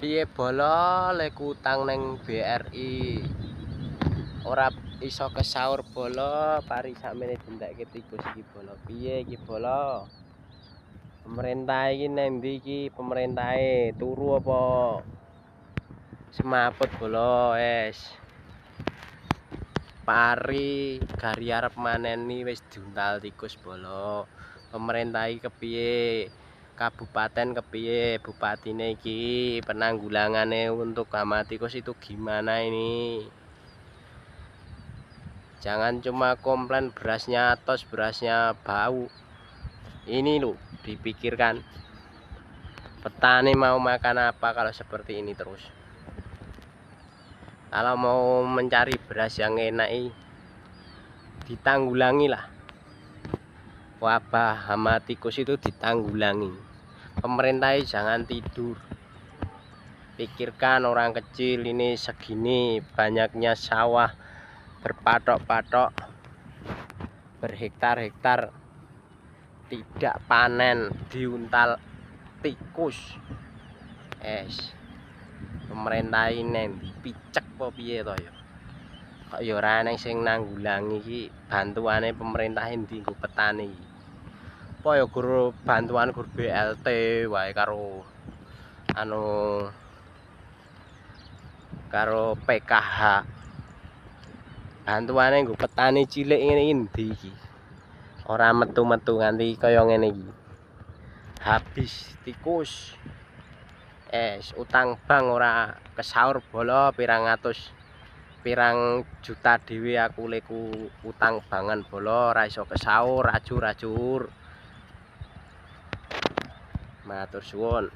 Piye bolo lek utang neng BRI ora iso kesaur bolo pari sakmene dintekke tikus iki bolo. Piye iki bolo? Pemerintah iki nang ndi iki pemerintahe? Turu apa semaput bolo es. Pari gari arep maneni wis diuntal tikus bolo. Pemerintah iki kepiye? Kabupaten kepiye? Bupatine iki penanggulangannya untuk hama tikus itu gimana ini? Jangan cuma komplain berasnya atos, berasnya bau. Ini loh dipikirkan. Petani mau makan apa kalau seperti ini terus? Kalau mau mencari beras yang enak, ditanggulangi lah. Wabah hama tikus itu ditanggulangi. Pemerintah jangan tidur. Pikirkan orang kecil ini segini banyaknya sawah berpatok-patok, berhektar-hektar tidak panen, diuntal tikus. Pemerintah ini picek apa piye to ya? Kok ya ora ana sing nanggulangi iki bantuane pemerintah endi nggo petani iki. Apa ya guru bantuan guru BLT wae karo PKH. Bantuane nggo petani cilik ngene iki endi iki? Ora metu-metu nganti kaya ngene iki. Habis tikus. Utang bank ora kesaur bolo pirang juta dhewe aku leku utang bangan bolo ora iso kesaur, rajur. Matur suwun.